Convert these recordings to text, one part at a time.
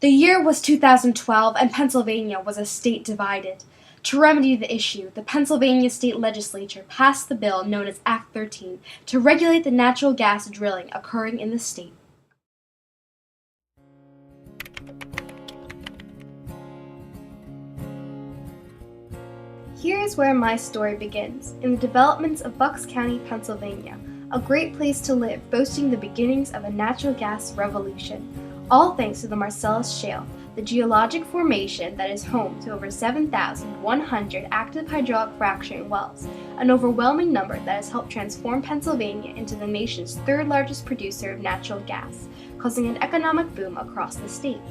The year was 2012, and Pennsylvania was a state divided. To remedy the issue, the Pennsylvania State Legislature passed the bill known as Act 13 to regulate the natural gas drilling occurring in the state. Here is where my story begins, in the developments of Bucks County, Pennsylvania, a great place to live, boasting the beginnings of a natural gas revolution, all thanks to the Marcellus Shale, the geologic formation that is home to over 7,100 active hydraulic fracturing wells, an overwhelming number that has helped transform Pennsylvania into the nation's third largest producer of natural gas, causing an economic boom across the state.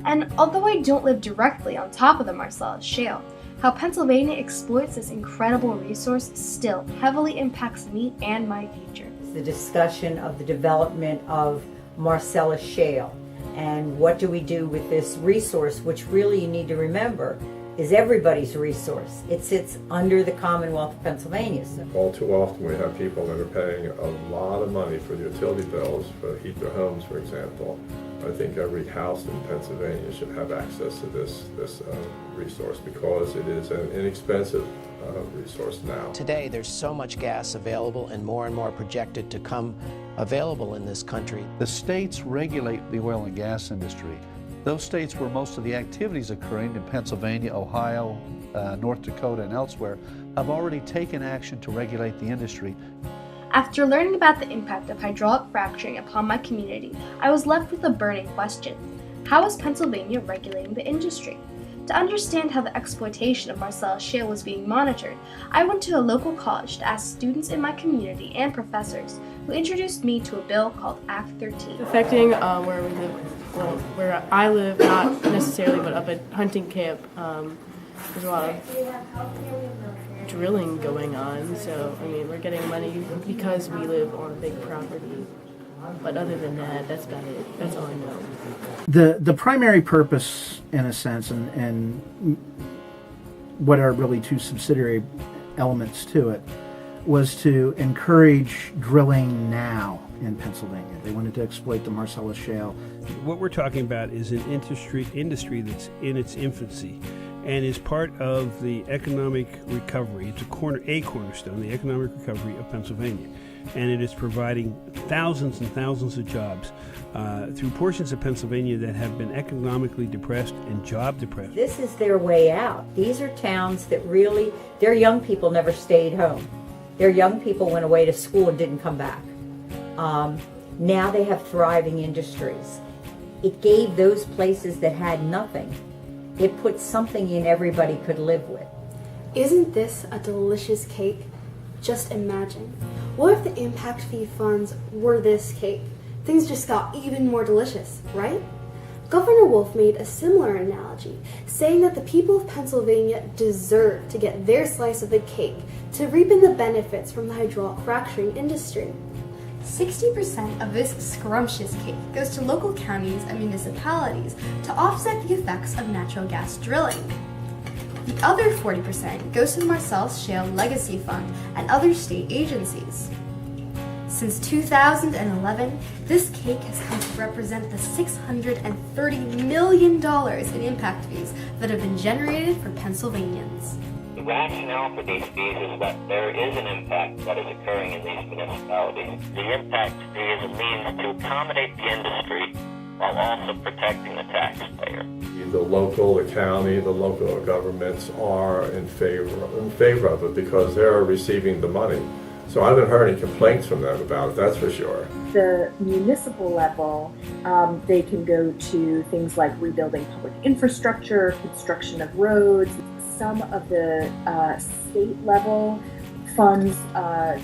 And although I don't live directly on top of the Marcellus Shale, how Pennsylvania exploits this incredible resource still heavily impacts me and my future. The discussion of the development of Marcellus Shale and what do we do with this resource, which really you need to remember is everybody's resource. It sits under the Commonwealth of Pennsylvania. All too often we have people that are paying a lot of money for the utility bills, to heat their homes, for example. I think every house in Pennsylvania should have access to this resource because it is an inexpensive resource now. Today there's so much gas available and more projected to come available in this country. The states regulate the oil and gas industry. Those states where most of the activities occurring in Pennsylvania, Ohio, North Dakota, and elsewhere have already taken action to regulate the industry. After learning about the impact of hydraulic fracturing upon my community, I was left with a burning question. How is Pennsylvania regulating the industry? To understand how the exploitation of Marcellus Shale was being monitored, I went to a local college to ask students in my community and professors, who introduced me to a bill called Act 13. Affecting where we live, well, where I live, not necessarily, but up at hunting camp, there's a lot of drilling going on. So, I mean, we're getting money because we live on a big property. But other than that, that's about it. That's all I know. The primary purpose, in a sense, and what are really two subsidiary elements to it, was to encourage drilling now in Pennsylvania. They wanted to exploit the Marcellus Shale. What we're talking about is an industry that's in its infancy and is part of the economic recovery. It's a cornerstone, the economic recovery of Pennsylvania. And it is providing thousands and thousands of jobs through portions of Pennsylvania that have been economically depressed and job depressed. This is their way out. These are towns that really, their young people never stayed home. Their young people went away to school and didn't come back. Now they have thriving industries. It gave those places that had nothing, it put something in everybody could live with. Isn't this a delicious cake? Just imagine. What if the impact fee funds were this cake? Things just got even more delicious, right? Governor Wolf made a similar analogy, saying that the people of Pennsylvania deserve to get their slice of the cake to reap in the benefits from the hydraulic fracturing industry. 60% of this scrumptious cake goes to local counties and municipalities to offset the effects of natural gas drilling. The other 40% goes to the Marcellus Shale Legacy Fund and other state agencies. Since 2011, this cake has come to represent the $630 million in impact fees that have been generated for Pennsylvanians. The rationale for these fees is that there is an impact that is occurring in these municipalities. The impact fee is a means to accommodate the industry while also protecting the taxpayer. The local, the county, the local governments are in favor of it because they're receiving the money. So I haven't heard any complaints from them about it, that's for sure. The municipal level, they can go to things like rebuilding public infrastructure, construction of roads. Some of the state level funds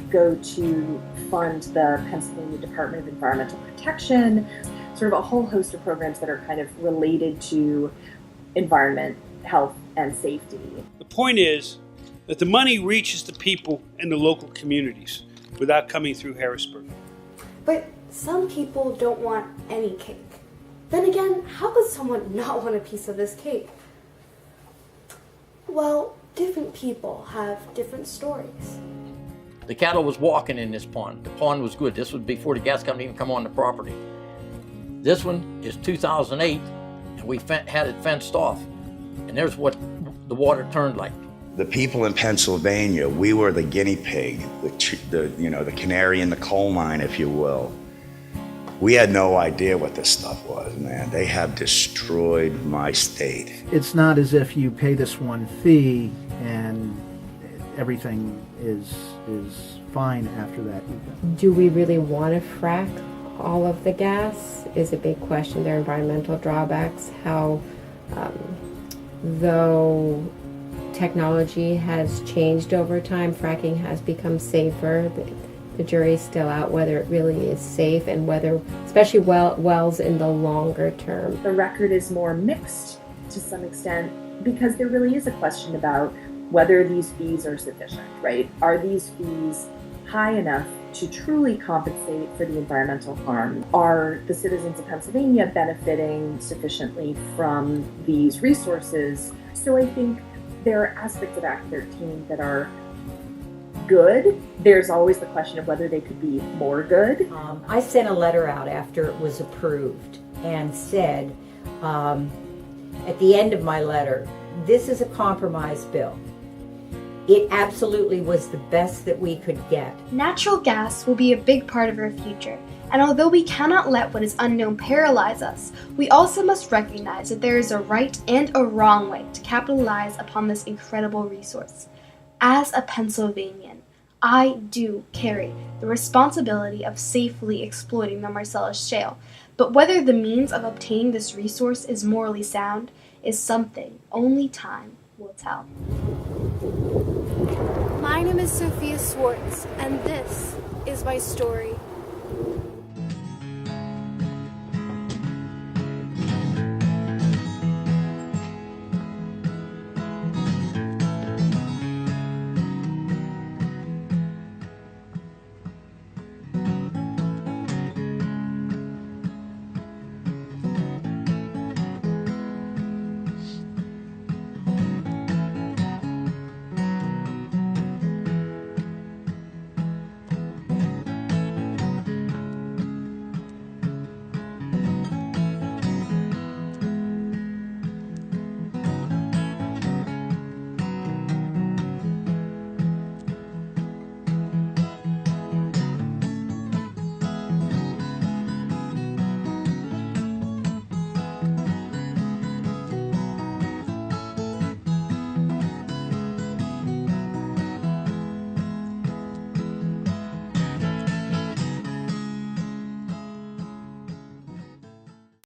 go to fund the Pennsylvania Department of Environmental Protection, sort of a whole host of programs that are kind of related to environment, health, and safety. The point is that the money reaches the people and the local communities without coming through Harrisburg. But some people don't want any cake. Then again, how could someone not want a piece of this cake? Well, different people have different stories. The cattle was walking in this pond. The pond was good. This was before the gas company even come on the property. This one is 2008, and we had it fenced off. And there's what the water turned like. The people in Pennsylvania, we were the guinea pig, the canary in the coal mine, if you will. We had no idea what this stuff was, man. They have destroyed my state. It's not as if you pay this one fee and everything is fine after that. Do we really want to frack all of the gas is a big question. There are environmental drawbacks. How, though technology has changed over time, fracking has become safer. The jury's still out whether it really is safe and whether, especially wells in the longer term. The record is more mixed to some extent because there really is a question about whether these fees are sufficient, right? Are these fees high enough to truly compensate for the environmental harm? Are the citizens of Pennsylvania benefiting sufficiently from these resources? So I think there are aspects of Act 13 that are good. There's always the question of whether they could be more good. I sent a letter out after it was approved and said, at the end of my letter, this is a compromise bill. It absolutely was the best that we could get. Natural gas will be a big part of our future, and although we cannot let what is unknown paralyze us, we also must recognize that there is a right and a wrong way to capitalize upon this incredible resource. As a Pennsylvanian, I do carry the responsibility of safely exploiting the Marcellus Shale, but whether the means of obtaining this resource is morally sound is something only time will tell. My name is Sophia Swartz, and this is my story.